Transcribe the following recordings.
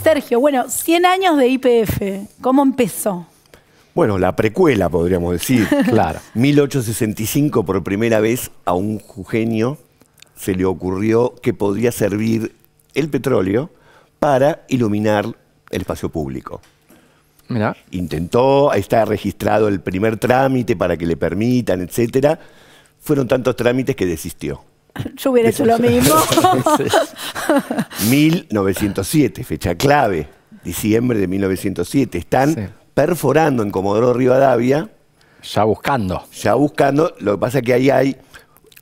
Sergio, bueno, 100 años de YPF, ¿cómo empezó? Bueno, la precuela, podríamos decir. Claro. 1865, por primera vez, a un jujeño se le ocurrió que podría servir el petróleo para iluminar el espacio público. Mirá. Intentó, ahí está registrado el primer trámite para que le permitan, etcétera. Fueron tantos trámites que desistió. Yo hubiera hecho lo mismo. 1907, fecha clave, diciembre de 1907. Están Sí. perforando en Comodoro Rivadavia, Ya buscando. ya buscando. Lo que pasa es que ahí hay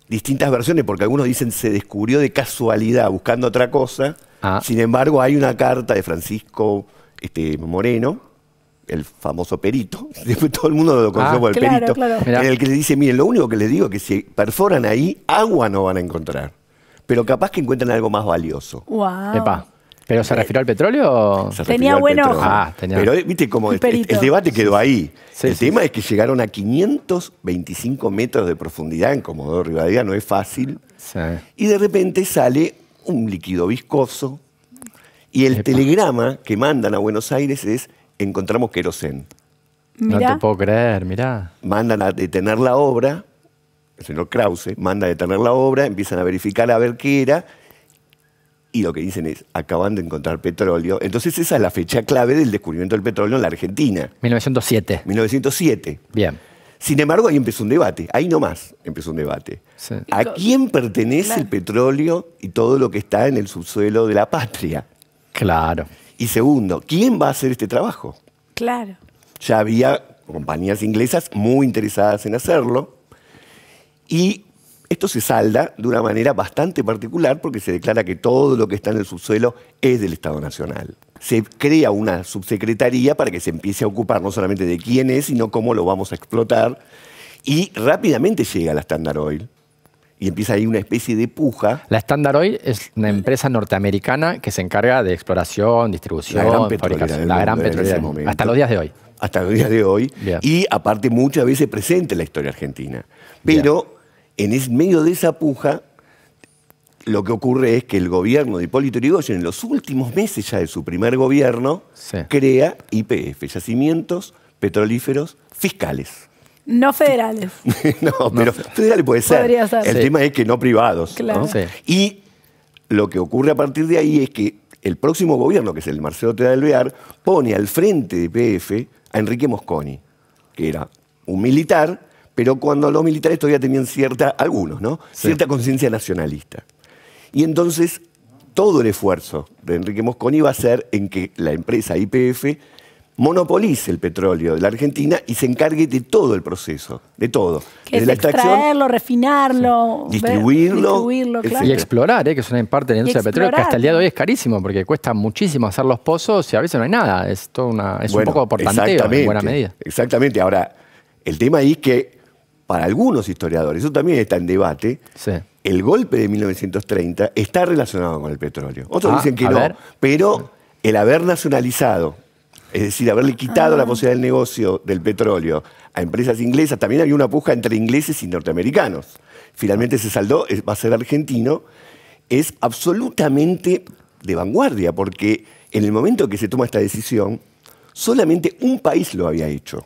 distintas versiones, porque algunos dicen se descubrió de casualidad buscando otra cosa. Ah. Sin embargo, hay una carta de Francisco Moreno, el famoso perito, después todo el mundo lo conoció por el claro, perito, claro. Mirá. en el que le dice, miren, lo único que les digo es que si perforan ahí, agua no van a encontrar, pero capaz que encuentran algo más valioso. Wow. Epa. ¿Pero se refirió al petróleo? O... Se Tenía refirió al buen petróleo. ojo. Ah, tenía- Pero viste como Un perito. el debate quedó ahí. Sí, El sí, tema es que llegaron a 525 metros de profundidad en Comodoro Rivadavia, no es fácil. Sí. Y de repente sale un líquido viscoso y el Epa. telegrama que mandan a Buenos Aires es: encontramos querosén. No Mirá. te puedo creer, mirá. Mandan a detener la obra, el señor Krause manda a detener la obra, empiezan a verificar a ver qué era, y lo que dicen es: acaban de encontrar petróleo. Entonces esa es la fecha clave del descubrimiento del petróleo en la Argentina, 1907. 1907. Bien. Sin embargo, ahí empezó un debate, ahí nomás empezó un debate. Sí. ¿A quién pertenece Claro. el petróleo y todo lo que está en el subsuelo de la patria? Claro. Y segundo, ¿quién va a hacer este trabajo? Claro. Ya había compañías inglesas muy interesadas en hacerlo, y esto se salda de una manera bastante particular porque se declara que todo lo que está en el subsuelo es del Estado Nacional. Se crea una subsecretaría para que se empiece a ocupar no solamente de quién es, sino cómo lo vamos a explotar, y rápidamente llega la Standard Oil y empieza ahí una especie de puja. La Standard Oil es una empresa norteamericana que se encarga de exploración, distribución, La gran petrolera fabricación. del La gran mundo en petrolera ese del mundo. momento. Hasta los días de hoy. Hasta los días de hoy, Bien. y aparte muchas veces presente en la historia argentina. Pero en medio de esa puja, lo que ocurre es que el gobierno de Hipólito Yrigoyen, en los últimos meses ya de su primer gobierno, Sí. crea YPF, Yacimientos Petrolíferos Fiscales. No federales. No, pero federales puede ser. Podría ser. El Sí. tema es que no privados. Claro. ¿no? Sí. Y lo que ocurre a partir de ahí es que el próximo gobierno, que es el de Marcelo Tela del Alvear, pone al frente de YPF a Enrique Mosconi, que era un militar, pero cuando los militares todavía tenían algunos, ¿no? Sí. Cierta conciencia nacionalista. Y entonces todo el esfuerzo de Enrique Mosconi va a ser en que la empresa YPF monopolice el petróleo de la Argentina y se encargue de todo el proceso, de todo. Que Desde es la extracción, extraerlo, refinarlo, Distribuirlo, claro. Y explorar, que es una parte de la industria del petróleo que hasta el día de hoy es carísimo porque cuesta muchísimo hacer los pozos y a veces no hay nada. Es todo un bueno, poco por tanteo exactamente, en buena medida. Exactamente. Ahora, el tema ahí es que para algunos historiadores, eso también está en debate, Sí. el golpe de 1930 está relacionado con el petróleo. Otros dicen que a no, ver. pero el haber nacionalizado, es decir, haberle quitado la posibilidad del negocio del petróleo a empresas inglesas, también había una puja entre ingleses y norteamericanos. Finalmente se saldó, va a ser argentino, es absolutamente de vanguardia, porque en el momento que se toma esta decisión, solamente un país lo había hecho,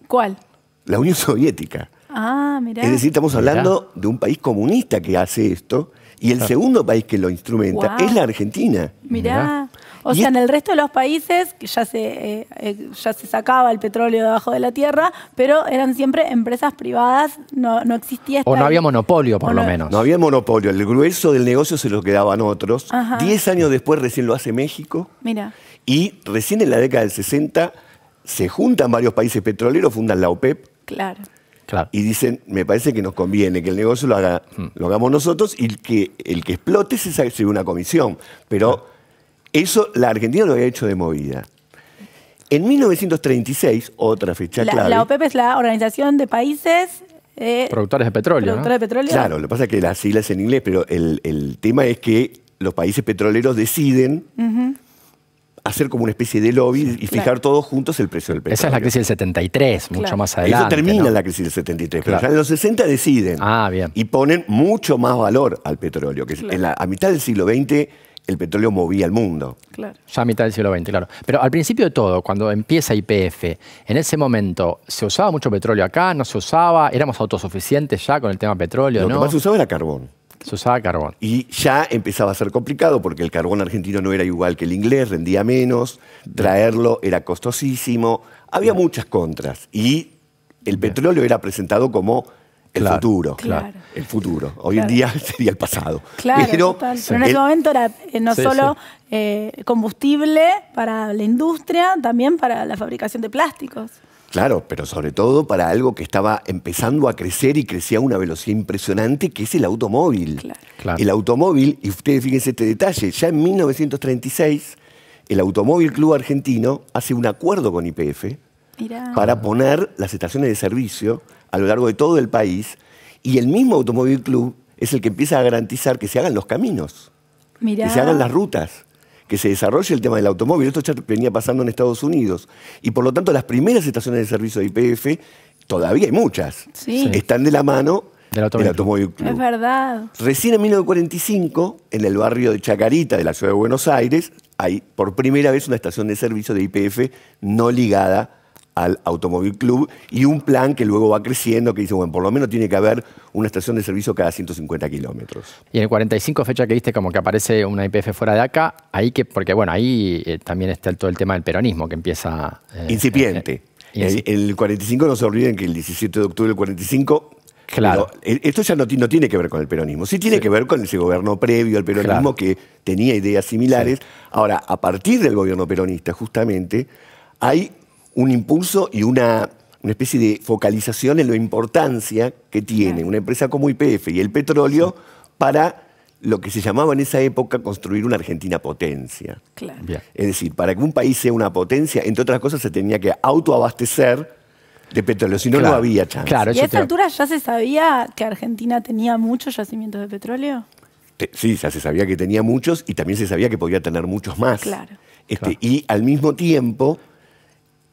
¿Cuál? la Unión Soviética. Ah, mirá. Es decir, estamos hablando de un país comunista que hace esto, y el segundo país que lo instrumenta Guau. es la Argentina. Mirá. O Y sea, es- en el resto de los países que ya se sacaba el petróleo debajo de la tierra, pero eran siempre empresas privadas, no existía esta... O no había monopolio, por O lo no- menos. No había monopolio, el grueso del negocio se lo quedaban otros. Ajá. 10 años después recién lo hace México, Mira, y recién en la década del 60 se juntan varios países petroleros, fundan la OPEP, claro. Claro. y dicen, me parece que nos conviene que el negocio lo hagamos nosotros, y que el que explote se lleve una comisión. Pero eso la Argentina lo había hecho de movida. En 1936, otra fecha clave. La OPEP es la Organización de Países... Productores de petróleo, productores de petróleo. Claro, lo que pasa es que las siglas en inglés, pero el tema es que los países petroleros deciden hacer como una especie de lobby y fijar Claro. todos juntos el precio del petróleo. Esa es la crisis del 73, mucho Claro. más adelante. Eso termina ¿no? en la crisis del 73, pero Claro. ya en los 60 deciden Ah, bien. y ponen mucho más valor al petróleo, que Claro. a mitad del siglo XX el petróleo movía el mundo. Claro. Ya a mitad del siglo XX, claro. Pero al principio de todo, cuando empieza YPF, en ese momento, ¿se usaba mucho petróleo acá? ¿No se usaba? ¿Éramos autosuficientes ya con el tema petróleo? Lo ¿no? que más se usaba era carbón. Se usaba carbón. Y ya empezaba a ser complicado porque el carbón argentino no era igual que el inglés, rendía menos, traerlo era costosísimo, había muchas contras. Y el petróleo era presentado como el futuro. Claro. El futuro. Hoy en día sería el pasado. Claro, pero, total. Pero en ese momento era no Sí, solo combustible para la industria, también para la fabricación de plásticos. Claro, pero sobre todo para algo que estaba empezando a crecer y crecía a una velocidad impresionante, que es el automóvil. Claro. El automóvil, y ustedes fíjense este detalle, ya en 1936 el Automóvil Club Argentino hace un acuerdo con YPF Mirá. para poner las estaciones de servicio a lo largo de todo el país, y el mismo Automóvil Club es el que empieza a garantizar que se hagan los caminos, Mirá. que se hagan las rutas, que se desarrolle el tema del automóvil. Esto ya venía pasando en Estados Unidos. Y por lo tanto las primeras estaciones de servicio de YPF, todavía hay muchas, Sí. están de la mano Del Automóvil Club. Es verdad. Recién en 1945, en el barrio de Chacarita de la ciudad de Buenos Aires, hay por primera vez una estación de servicio de YPF no ligada al Automóvil Club, y un plan que luego va creciendo, que dice, bueno, por lo menos tiene que haber una estación de servicio cada 150 kilómetros. Y en el 45, fecha que viste como que aparece una YPF fuera de acá, ahí que, porque bueno, ahí también está todo el tema del peronismo que empieza... Incipiente. En el 45 no se olviden que el 17 de octubre del 45... Claro. Esto ya no tiene que ver con el peronismo, sí tiene que ver con ese gobierno previo al peronismo, que tenía ideas similares. Ahora, a partir del gobierno peronista, justamente, hay un impulso y una especie de focalización en la importancia que tiene una empresa como YPF y el petróleo para lo que se llamaba en esa época construir una Argentina potencia. Claro. Bien. Es decir, para que un país sea una potencia, entre otras cosas, se tenía que autoabastecer de petróleo, si no, no había chance. Claro, ¿Y a eso esta altura ya se sabía que Argentina tenía muchos yacimientos de petróleo? Sí, ya se sabía que tenía muchos y también se sabía que podía tener muchos más. Claro. Y al mismo tiempo,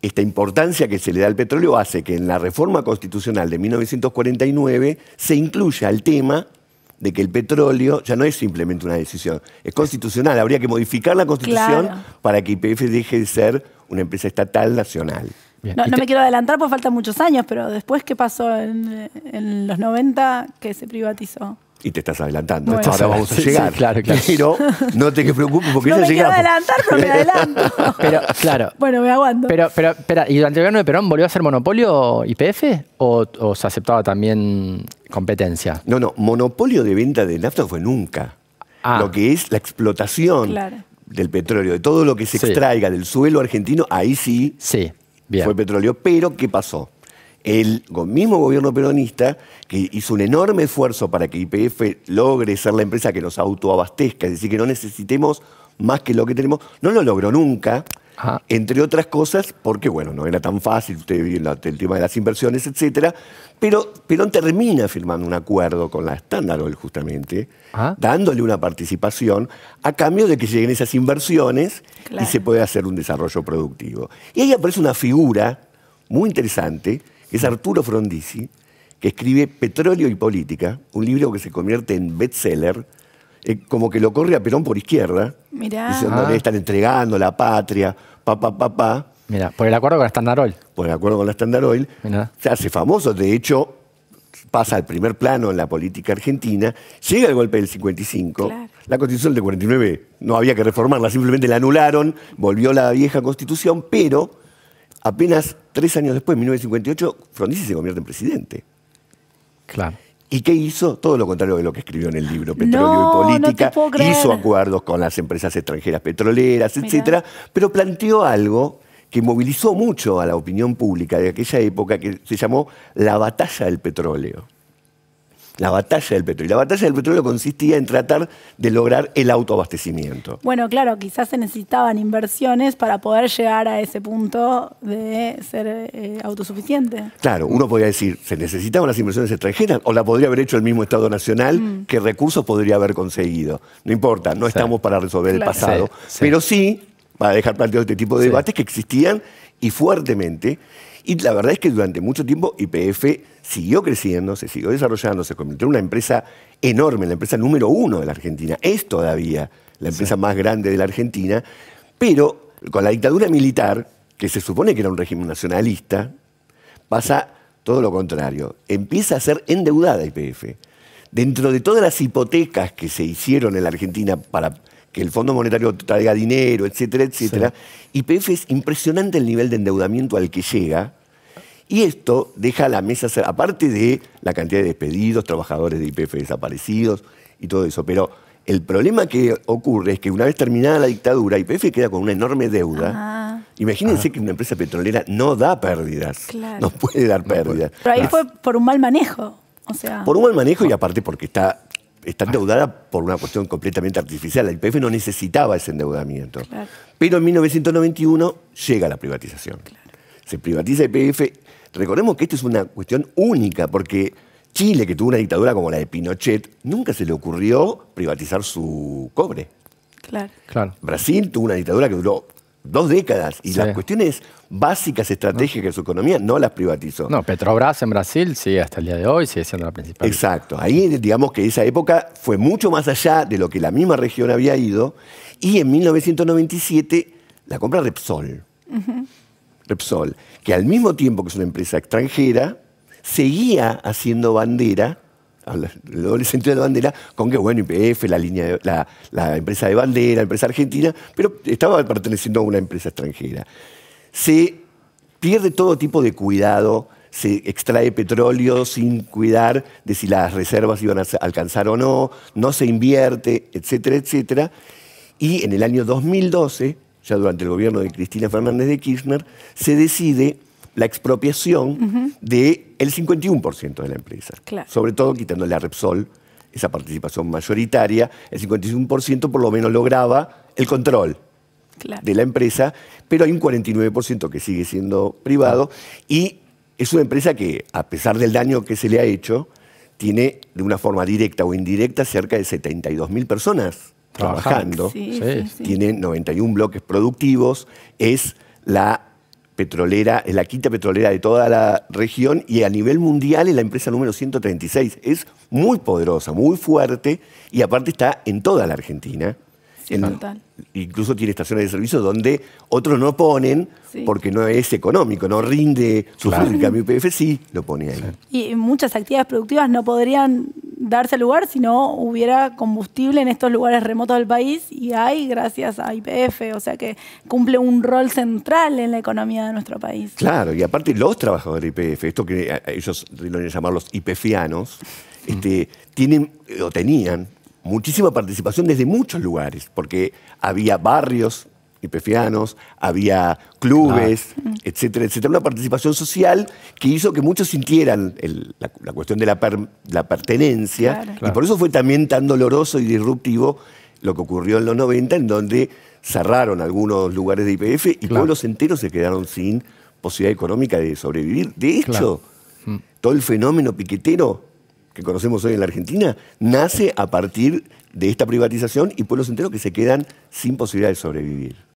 esta importancia que se le da al petróleo hace que en la reforma constitucional de 1949 se incluya el tema de que el petróleo ya no es simplemente una decisión, es constitucional. Habría que modificar la Constitución para que YPF deje de ser una empresa estatal nacional. Bien. No me quiero adelantar porque faltan muchos años, pero después, ¿qué pasó en los 90 que se privatizó? Y te estás adelantando. Bueno. Ahora vamos a Sí, llegar. sí, claro. Pero no te preocupes porque No ya me quiero llegamos. adelantar, pero me adelanto. Pero, claro. Bueno, me aguanto. Pero, espera, ¿y durante el gobierno de Perón volvió a ser monopolio YPF o se aceptaba también competencia? No, monopolio de venta de nafta fue nunca. Lo que es la explotación del petróleo, de todo lo que se extraiga del suelo argentino, ahí sí, bien. Fue petróleo. Pero, ¿qué pasó? El mismo gobierno peronista, que hizo un enorme esfuerzo para que YPF logre ser la empresa que nos autoabastezca, es decir, que no necesitemos más que lo que tenemos, no lo logró nunca, entre otras cosas, porque, bueno, no era tan fácil, ustedes vieron el tema de las inversiones, etcétera, pero Perón termina firmando un acuerdo con la Standard Oil, justamente, dándole una participación a cambio de que lleguen esas inversiones y se pueda hacer un desarrollo productivo. Y ahí aparece una figura muy interesante, que es Arturo Frondizi, que escribe Petróleo y Política, un libro que se convierte en bestseller, como que lo corre a Perón por izquierda, diciendo que están entregando la patria, Mira, por el acuerdo con la Standard Oil. Por el acuerdo con la Standard Oil, se hace famoso, de hecho, pasa al primer plano en la política argentina, llega el golpe del 55, la Constitución del 49 no había que reformarla, simplemente la anularon, volvió la vieja Constitución, pero apenas 3 años después, en 1958, Frondizi se convierte en presidente. Claro. ¿Y qué hizo? Todo lo contrario de lo que escribió en el libro, Petróleo y Política. Hizo acuerdos con las empresas extranjeras petroleras, etcétera, pero planteó algo que movilizó mucho a la opinión pública de aquella época, que se llamó la batalla del petróleo. La batalla del petróleo. La batalla del petróleo consistía en tratar de lograr el autoabastecimiento. Bueno, claro, quizás se necesitaban inversiones para poder llegar a ese punto de ser autosuficiente. Claro, uno podría decir, ¿se necesitaban las inversiones extranjeras? ¿O la podría haber hecho el mismo Estado Nacional? ¿Qué recursos podría haber conseguido? No importa, no estamos para resolver el pasado, pero sí para dejar planteado este tipo de debates que existían y fuertemente. Y la verdad es que durante mucho tiempo YPF siguió creciendo, se siguió desarrollando, se convirtió en una empresa enorme, la empresa número 1 de la Argentina. Es todavía la empresa más grande de la Argentina, pero con la dictadura militar, que se supone que era un régimen nacionalista, pasa todo lo contrario. Empieza a ser endeudada YPF. Dentro de todas las hipotecas que se hicieron en la Argentina para que el Fondo Monetario traiga dinero, etcétera, etcétera, YPF es impresionante el nivel de endeudamiento al que llega. Y esto deja a la mesa, aparte de la cantidad de despedidos, trabajadores de YPF desaparecidos y todo eso. Pero el problema que ocurre es que una vez terminada la dictadura, YPF queda con una enorme deuda. Imagínense que una empresa petrolera no da pérdidas. Claro. No puede dar pérdidas. Pero ahí fue por un mal manejo. O sea, por un mal manejo y aparte porque está endeudada por una cuestión completamente artificial. La YPF no necesitaba ese endeudamiento. Claro. Pero en 1991 llega la privatización. Claro. Se privatiza YPF. Recordemos que esto es una cuestión única, porque Chile, que tuvo una dictadura como la de Pinochet, nunca se le ocurrió privatizar su cobre. Claro. Brasil tuvo una dictadura que duró 2 décadas y las cuestiones básicas, estratégicas de su economía no las privatizó. No, Petrobras en Brasil sigue hasta el día de hoy, sigue siendo la principal. Exacto. Ahí digamos que esa época fue mucho más allá de lo que la misma región había ido, y en 1997 la compra Repsol. Repsol, que al mismo tiempo que es una empresa extranjera, seguía haciendo bandera, el doble sentido de la bandera, con que, bueno, YPF, la empresa de bandera, la empresa argentina, pero estaba perteneciendo a una empresa extranjera. Se pierde todo tipo de cuidado, se extrae petróleo sin cuidar de si las reservas iban a alcanzar o no se invierte, etcétera, etcétera. Y en el año 2012, ya durante el gobierno de Cristina Fernández de Kirchner, se decide la expropiación del 51% de la empresa. Claro. Sobre todo quitándole a Repsol esa participación mayoritaria. El 51% por lo menos lograba el control de la empresa, pero hay un 49% que sigue siendo privado y es una empresa que, a pesar del daño que se le ha hecho, tiene de una forma directa o indirecta cerca de 72.000 personas trabajando. Tiene 91 bloques productivos, es la petrolera, es la quinta petrolera de toda la región y a nivel mundial es la empresa número 136. Es muy poderosa, muy fuerte y aparte está en toda la Argentina. Total. Incluso tiene estaciones de servicio donde otros no ponen porque no es económico, no rinde su fruto. En cambio, YPF sí lo pone ahí. Y muchas actividades productivas no podrían darse lugar si no hubiera combustible en estos lugares remotos del país, y hay gracias a YPF, o sea que cumple un rol central en la economía de nuestro país. Claro, y aparte los trabajadores de YPF, esto que ellos suelen llamar los YPFianos, tienen o tenían muchísima participación desde muchos lugares, porque había barrios YPFianos, había clubes, etcétera, etcétera. Una participación social que hizo que muchos sintieran la cuestión de la pertenencia, y por eso fue también tan doloroso y disruptivo lo que ocurrió en los 90, en donde cerraron algunos lugares de YPF y pueblos enteros se quedaron sin posibilidad económica de sobrevivir. De hecho, todo el fenómeno piquetero que conocemos hoy en la Argentina, nace a partir de esta privatización y pueblos enteros que se quedan sin posibilidad de sobrevivir.